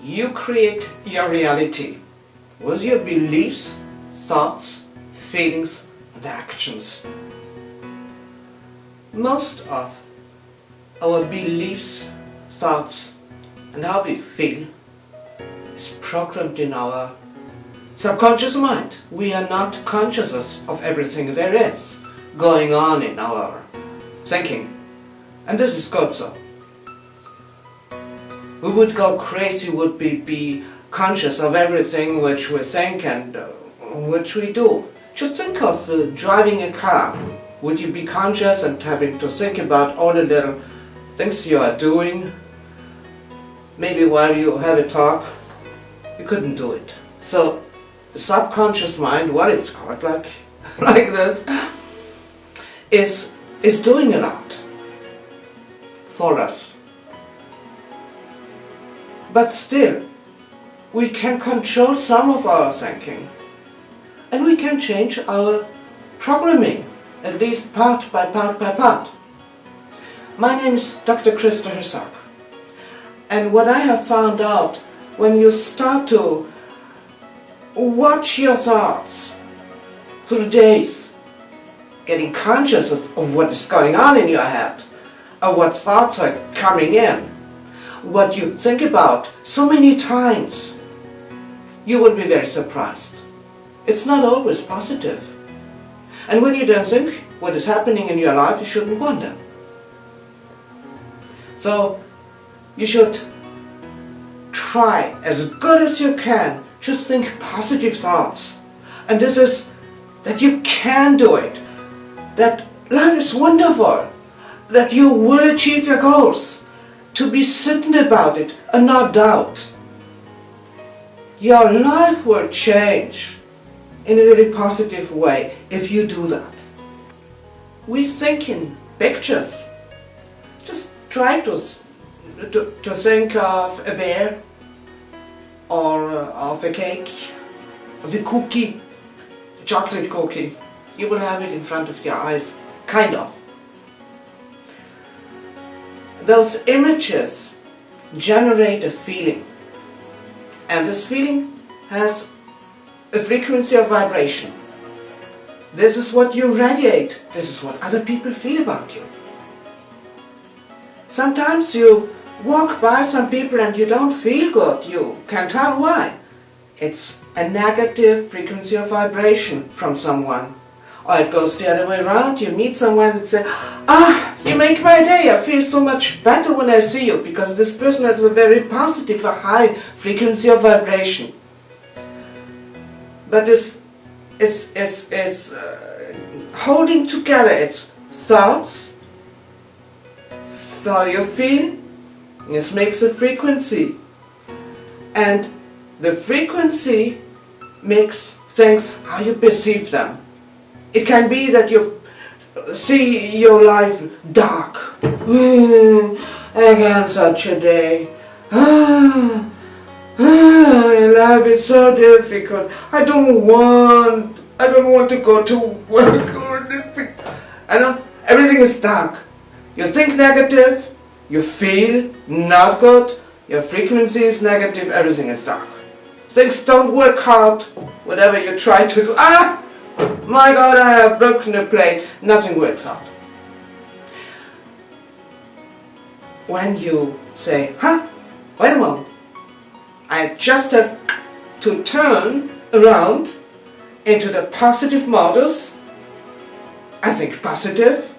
You create your reality with your beliefs, thoughts, feelings, and actions. Most of our beliefs, thoughts, and how we feel is programmed in our subconscious mind. We are not conscious of everything there is going on in our thinking. And this is good so. We would go crazy, would be conscious of everything which we think and which we do. Just think of driving a car. Would you be conscious and having to think about all the little things you are doing? Maybe while you have a talk, you couldn't do it. So the subconscious mind, what it's called, like this, is doing a lot for us. But still, we can control some of our thinking, and we can change our programming, at least part by part by part. My name is Dr. Christa Herzog, and what I have found out, when you start to watch your thoughts through the days, getting conscious of what is going on in your head, of what thoughts are coming in, what you think about so many times, you will be very surprised. It's not always positive. And when you don't think what is happening in your life, you shouldn't wonder. So you should try as good as you can, just think positive thoughts. And this is that you can do it, that life is wonderful, that you will achieve your goals, to be certain about it and not doubt. Your life will change in a very positive way if you do that. We think in pictures. Just try to think of a bear, or of a cake, of a cookie, a chocolate cookie. You will have it in front of your eyes, kind of. Those images generate a feeling, and this feeling has a frequency of vibration. This is what you radiate. This is what other people feel about you. Sometimes you walk by some people and you don't feel good. You can't tell why. It's a negative frequency of vibration from someone. Or it goes the other way around. You meet someone and say, you make my day. I feel so much better when I see you, because this person has a very positive, a high frequency of vibration. But this is holding together its thoughts, how you feel. This makes a frequency, and the frequency makes things how you perceive them. It can be that you see your life dark. Again, such a day. Life is so difficult. I don't want to go to work. Everything is dark. You think negative, you feel not good, your frequency is negative, everything is dark. Things don't work out, whatever you try to do. My God, I have broken a plate, nothing works out. When you say, wait a moment, I just have to turn around into the positive modus. I think positive.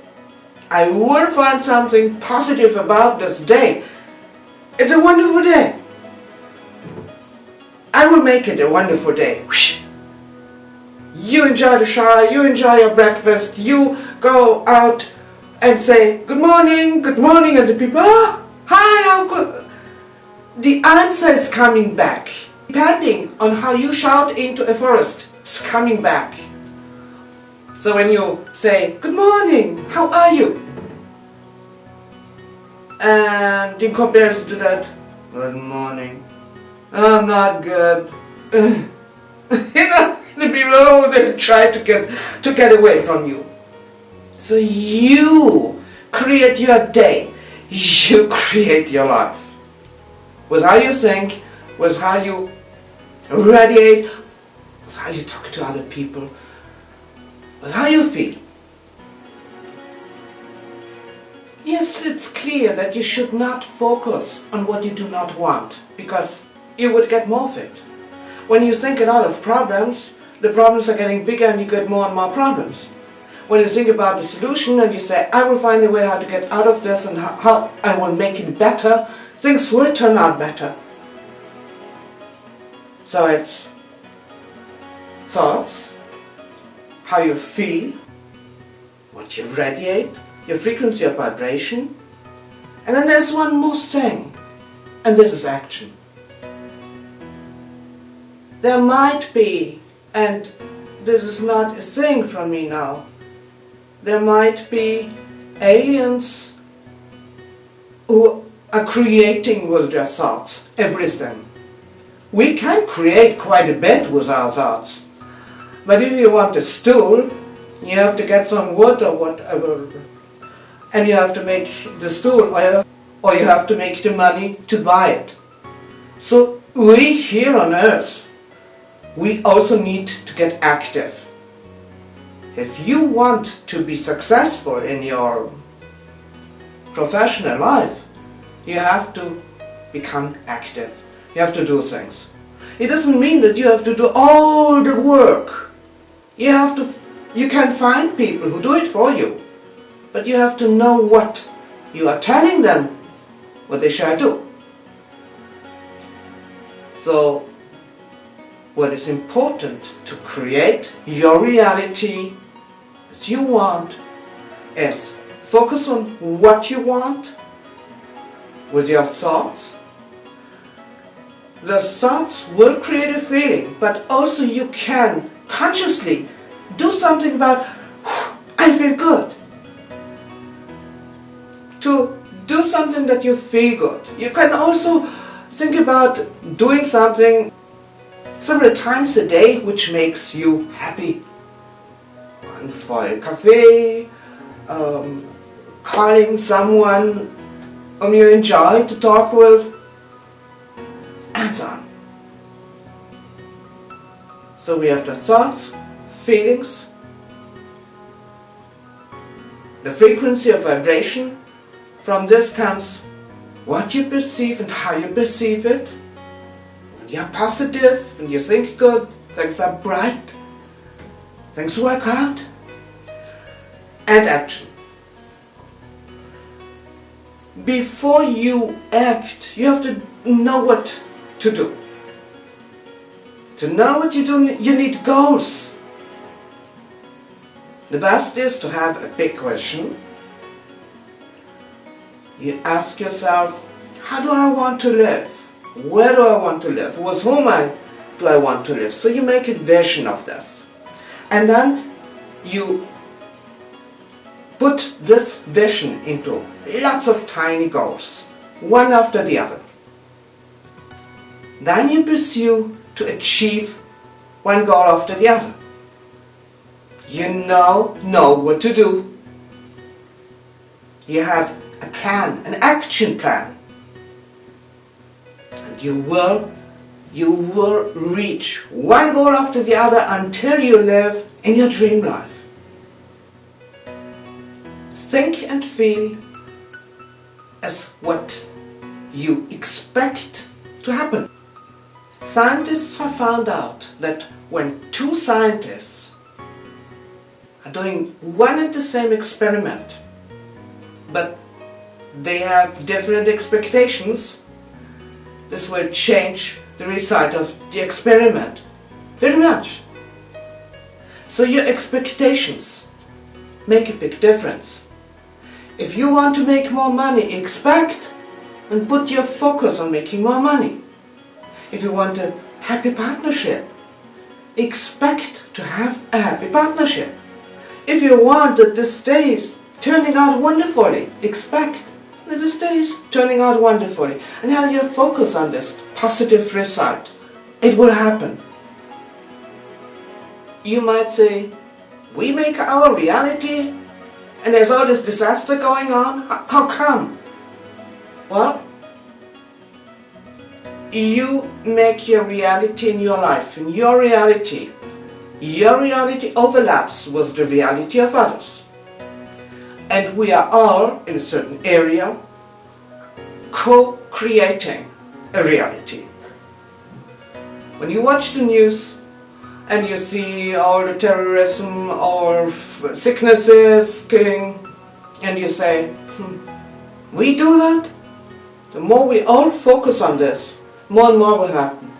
I will find something positive about this day. It's a wonderful day. I will make it a wonderful day. You enjoy the shower, you enjoy your breakfast, you go out and say, good morning, and the people, hi, how good. The answer is coming back. Depending on how you shout into a forest, it's coming back. So when you say, good morning, how are you? And in comparison to that, good morning, I'm not good. The below, they try to get away from you. So you create your day, you create your life. With how you think, with how you radiate, with how you talk to other people, with how you feel. Yes, it's clear that you should not focus on what you do not want, because you would get more of it. When you think a lot of problems, the problems are getting bigger and you get more and more problems. When you think about the solution and you say, I will find a way how to get out of this and how I will make it better, things will turn out better. So it's thoughts, how you feel, what you radiate, your frequency of vibration, and then there's one more thing, and this is action. There might be, and this is not a thing from me now, there might be aliens who are creating with their thoughts everything. We can create quite a bit with our thoughts, but if you want a stool, you have to get some wood or whatever, and you have to make the stool, or you have to make the money to buy it. So we here on earth, we also need to get active. If you want to be successful in your professional life, you have to become active. You have to do things. It doesn't mean that you have to do all the work. You can find people who do it for you, but you have to know what you are telling them what they shall do. So, what is important to create your reality as you want is focus on what you want with your thoughts. The thoughts will create a feeling, but also you can consciously do something about, I feel good. To do something that you feel good. You can also think about doing something several times a day which makes you happy. Going for a cafe, calling someone whom you enjoy to talk with, and so on. So we have the thoughts, feelings, the frequency of vibration. From this comes what you perceive and how you perceive it. When you're positive and you think good, things are bright, things work out. And action. Before you act, you have to know what to do. To know what you do, you need goals. The best is to have a big question. You ask yourself, how do I want to live? Where do I want to live? With whom do I want to live? So you make a vision of this. And then you put this vision into lots of tiny goals, one after the other. Then you pursue to achieve one goal after the other. You know what to do. You have a plan, an action plan. And you will reach one goal after the other until you live in your dream life. Think and feel as what you expect to happen. Scientists have found out that when two scientists are doing one and the same experiment, but they have different expectations, this will change the result of the experiment very much. So your expectations make a big difference. If you want to make more money, expect and put your focus on making more money. If you want a happy partnership, expect to have a happy partnership. If you want that this day is turning out wonderfully, expect that this day is turning out wonderfully. And have your focus on this positive result. It will happen. You might say, we make our reality and there's all this disaster going on? How come? Well, you make your reality in your life, in your reality overlaps with the reality of others. And we are all, in a certain area, co-creating a reality. When you watch the news and you see all the terrorism or sicknesses, killing, and you say, we do that? The more we all focus on this, more and more will happen.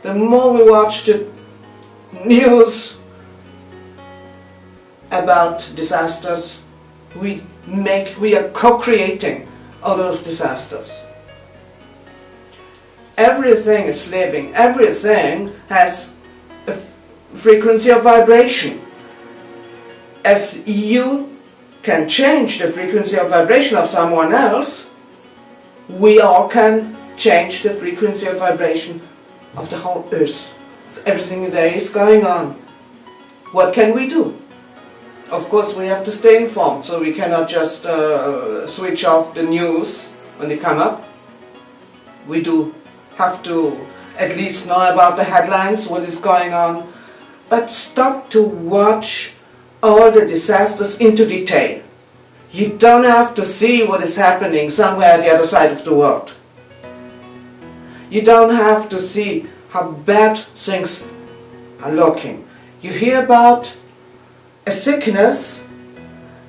The more we watch the news about disasters, we are co-creating all those disasters. Everything is living, everything has a frequency of vibration. As you can change the frequency of vibration of someone else, we all can change the frequency of vibration of the whole earth, of everything that is going on. What can we do? Of course we have to stay informed, so we cannot just switch off the news when they come up. We do have to at least know about the headlines, what is going on, but stop to watch all the disasters into detail. You don't have to see what is happening somewhere at the other side of the world. You don't have to see how bad things are looking. You hear about a sickness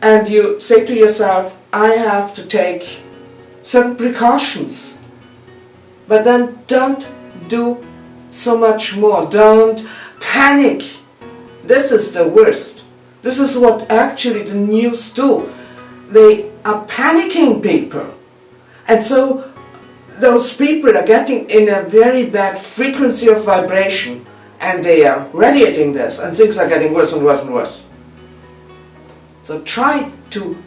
and you say to yourself, I have to take certain precautions. But then don't do so much more. Don't panic. This is the worst. This is what actually the news do. They are panicking people. And so those people are getting in a very bad frequency of vibration and they are radiating this and things are getting worse and worse and worse. So try to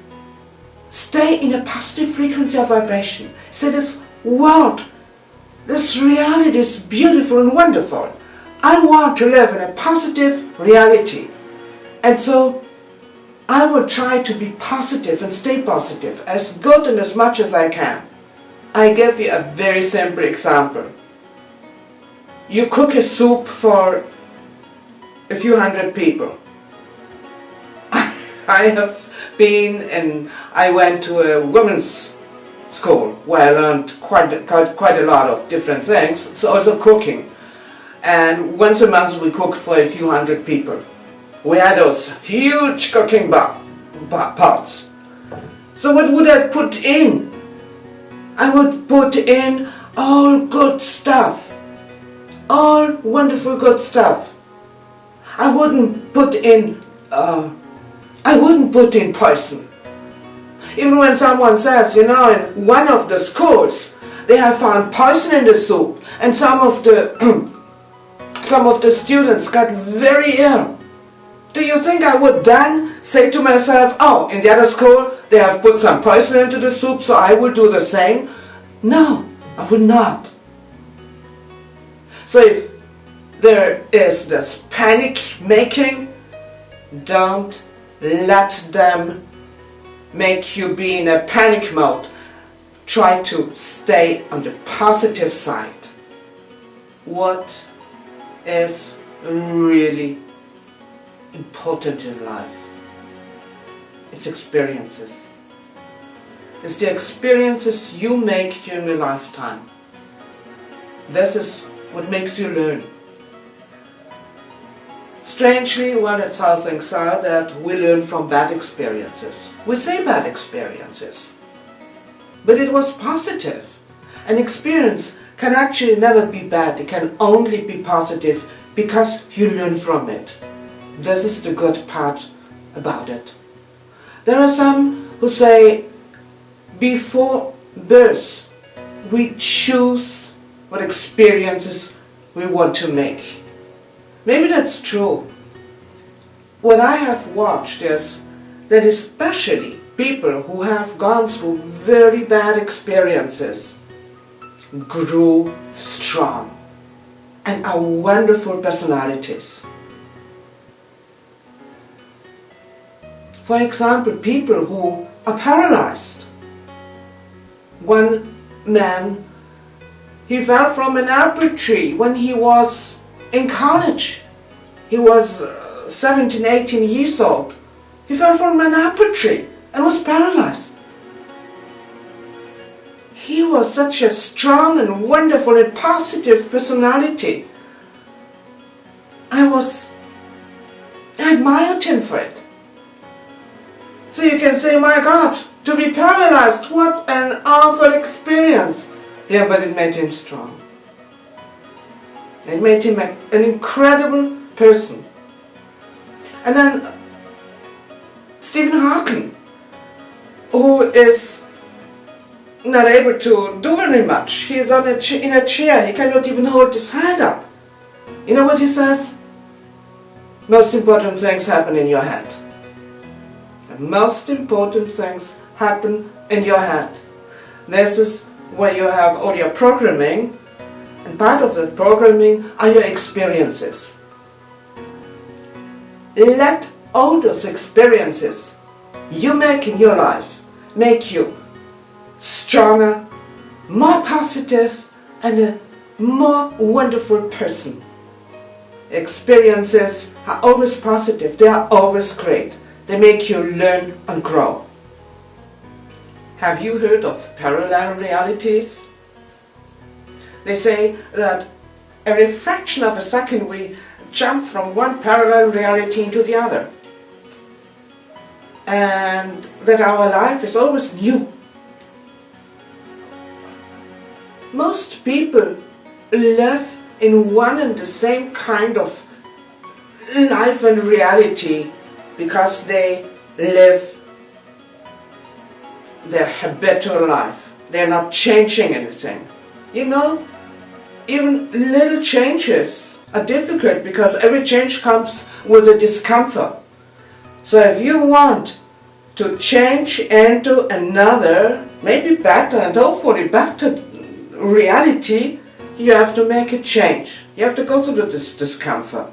stay in a positive frequency of vibration. Say this world, this reality is beautiful and wonderful. I want to live in a positive reality. And so I will try to be positive and stay positive, as good and as much as I can. I give you a very simple example. You cook a soup for a few hundred people. I went to a women's school where I learned quite a lot of different things, so also cooking. And once a month we cooked for a few hundred people. We had those huge cooking pots. So what would I put in? I would put in all good stuff. All wonderful good stuff. I wouldn't put in poison. Even when someone says, in one of the schools they have found poison in the soup and some of the students got very ill. Do you think I would then say to myself, oh, in the other school they have put some poison into the soup, so I will do the same? No, I would not. So if there is this panic making, don't let them make you be in a panic mode. Try to stay on the positive side. What is really important in life? It's experiences. It's the experiences you make during your lifetime. This is what makes you learn. Strangely, that's how things are, that we learn from bad experiences. We say bad experiences, but it was positive. An experience can actually never be bad. It can only be positive because you learn from it. This is the good part about it. There are some who say, before birth, we choose what experiences we want to make. Maybe that's true. What I have watched is that especially people who have gone through very bad experiences grew strong and are wonderful personalities. For example, people who are paralyzed. One man, He fell from an apple tree when he was in college. He was 17, 18 years old. He fell from an apple tree and was paralyzed. He was such a strong and wonderful and positive personality. I admired him for it. So you can say, my God, to be paralyzed, what an awful experience. Yeah, but it made him strong. It made him an incredible person. And then Stephen Hawking, who is not able to do very much. He is in a chair. He cannot even hold his head up. You know what he says? Most important things happen in your head. The most important things happen in your head. This is where you have all your programming, and part of the programming are your experiences. Let all those experiences you make in your life make you stronger, more positive, and a more wonderful person. Experiences are always positive, they are always great. They make you learn and grow. Have you heard of parallel realities? They say that every fraction of a second we jump from one parallel reality into the other. And that our life is always new. Most people live in one and the same kind of life and reality because they live their habitual life. They're not changing anything. You know, even little changes are difficult because every change comes with a discomfort. So if you want to change into another, maybe better and hopefully better reality, you have to make a change. You have to go through this discomfort.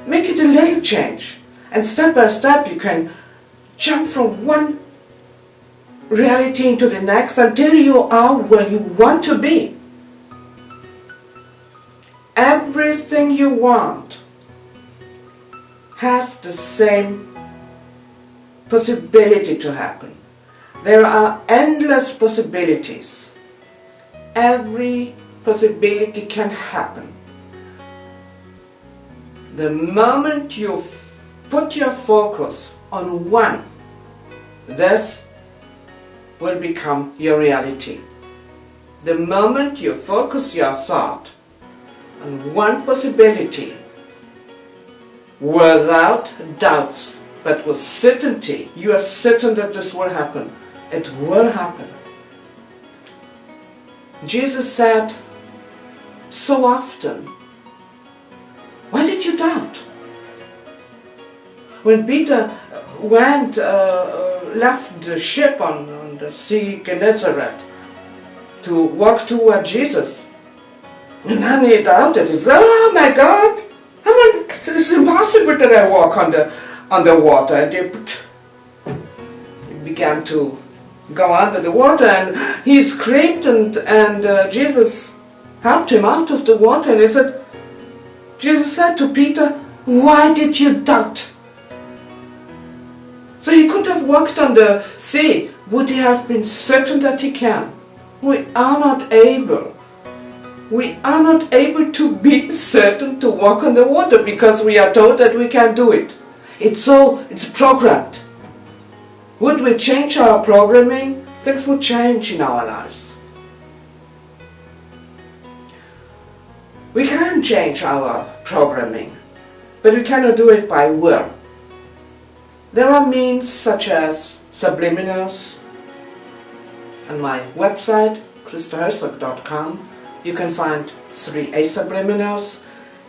Make it a little change. And step by step you can jump from one reality into the next until you are where you want to be. Everything you want has the same possibility to happen. There are endless possibilities. Every possibility can happen. The moment you put your focus on one, this will become your reality. The moment you focus your thought on one possibility, without doubts, but with certainty, you are certain that this will happen. It will happen. Jesus said so often, why did you doubt? When Peter left the ship on the Sea Gennesaret to walk toward Jesus, and then he doubted. He said, oh my God, it's impossible that I walk on the water. And he began to go under the water, and he screamed, and Jesus helped him out of the water. And Jesus said to Peter, why did you doubt? So he could have walked on the sea. Would he have been certain that he can? We are not able. We are not able to be certain to walk on the water because we are told that we can do it. It's programmed. Would we change our programming? Things would change in our lives. We can change our programming, but we cannot do it by will. There are means such as subliminals. On my website, christaherzog.com, you can find 3 subliminals.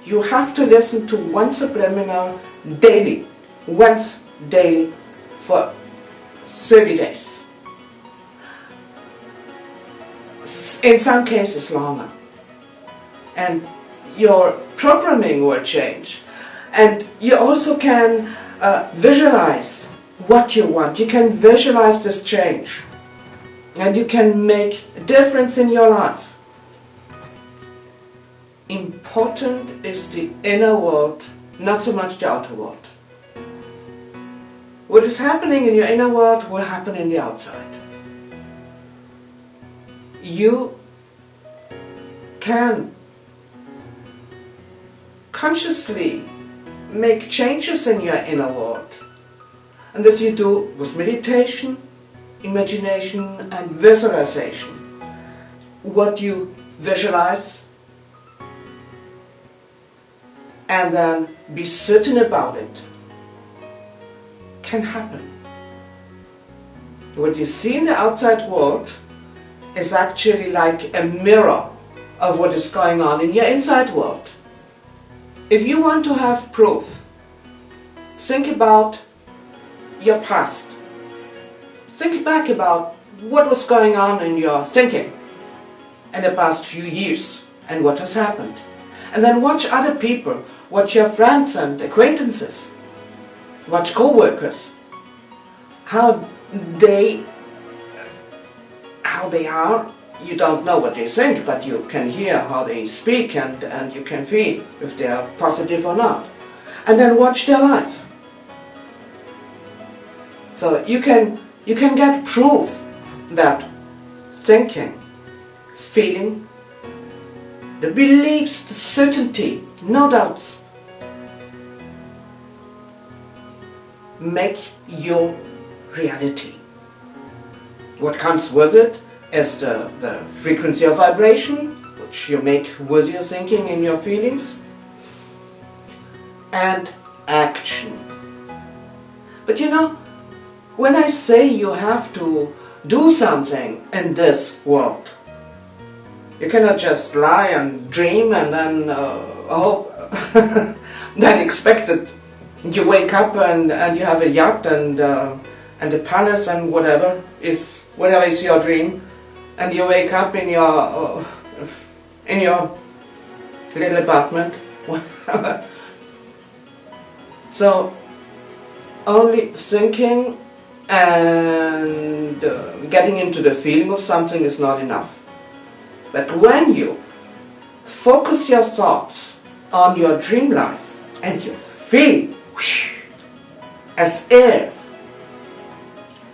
You have to listen to one subliminal daily, once daily for 30 days. In some cases longer. And your programming will change. And you also can visualize what you want. You can visualize this change. And you can make a difference in your life. important is the inner world, not so much the outer world. What is happening in your inner world will happen in the outside. You can consciously make changes in your inner world, and this you do with meditation, imagination and visualization. What you visualize and then be certain about it can happen. What you see in the outside world is actually like a mirror of what is going on in your inside world. If you want to have proof, think about your past. Think back about what was going on in your thinking in the past few years and what has happened. And then watch other people, watch your friends and acquaintances, watch co-workers, how they are. You don't know what they think, but you can hear how they speak and you can feel if they are positive or not. And then watch their life. So you can get proof that thinking, feeling, the beliefs, the certainty, no doubts, make your reality. What comes with it is the frequency of vibration, which you make with your thinking and your feelings, and action. But you know, when I say you have to do something in this world, you cannot just lie and dream and then hope, then expect that you wake up and you have a yacht and a palace and whatever is your dream, and you wake up in your little apartment, whatever. So only thinking and getting into the feeling of something is not enough. But when you focus your thoughts on your dream life and you feel as if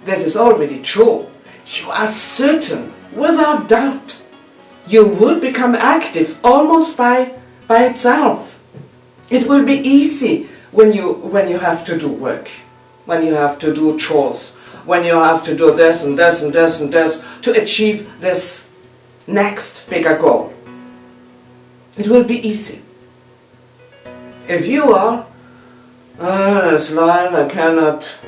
this is already true, you are certain, without doubt, you will become active almost by itself. It will be easy when you have to do work, when you have to do chores, when you have to do this and this and this and this to achieve this next bigger goal. It will be easy. If you are, this life, I cannot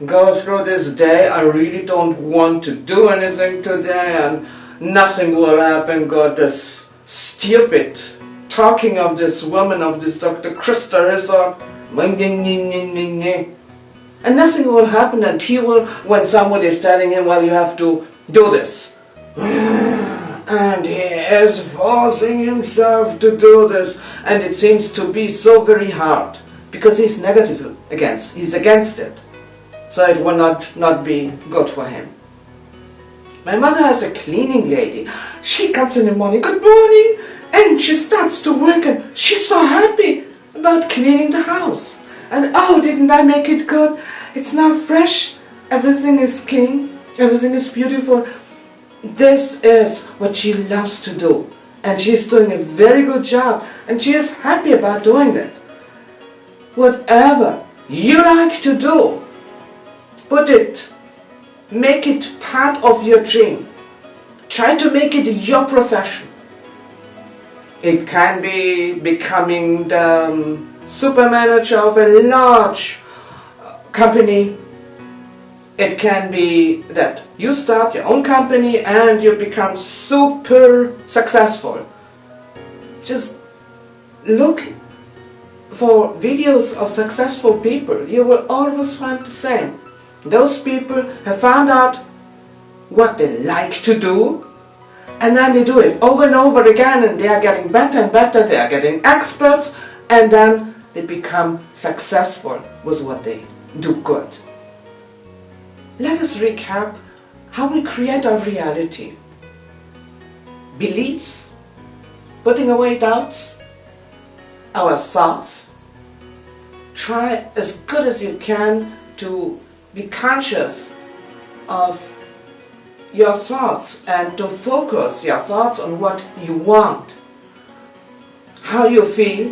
go through this day, I really don't want to do anything today and nothing will happen, God, this stupid talking of this woman, of this Dr. Krista Resort, and nothing will happen, and he will, when somebody is telling him, well, you have to do this. And he is forcing himself to do this, and it seems to be so very hard, because he's negative against, he's against it. So it will not be good for him. My mother has a cleaning lady. She comes in the morning, good morning, and she starts to work, and she's so happy about cleaning the house. And oh, didn't I make it good? It's now fresh, everything is clean, everything is beautiful. This is what she loves to do, and she's doing a very good job, and she is happy about doing that. Whatever you like to do, put it, make it part of your dream. Try to make it your profession. It can be becoming the super manager of a large company. It can be that you start your own company and you become super successful. Just look for videos of successful people. You will always find the same. Those people have found out what they like to do, and then they do it over and over again, and they are getting better and better, they are getting experts, and then they become successful with what they do good. Let us recap how we create our reality. Beliefs, putting away doubts, our thoughts. Try as good as you can to be conscious of your thoughts and to focus your thoughts on what you want. How you feel,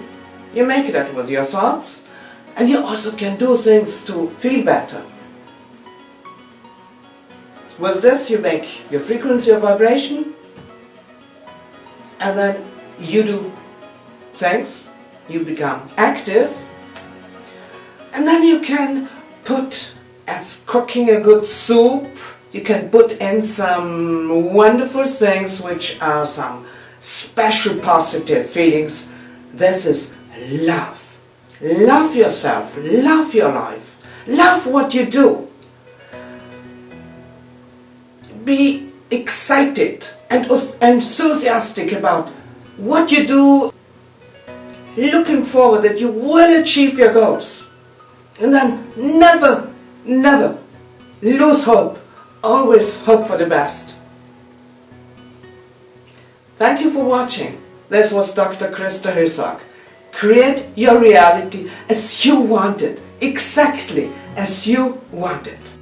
you make that with your thoughts, and you also can do things to feel better. With this you make your frequency of vibration, and then you do things, you become active, and then you can put, as cooking a good soup, you can put in some wonderful things which are some special positive feelings. This is love. Love yourself, love your life, love what you do. Be excited and enthusiastic about what you do, looking forward that you will achieve your goals. And then never, never lose hope. Always hope for the best. Thank you for watching. This was Dr. Christa Hülsag. Create your reality as you want it, exactly as you want it.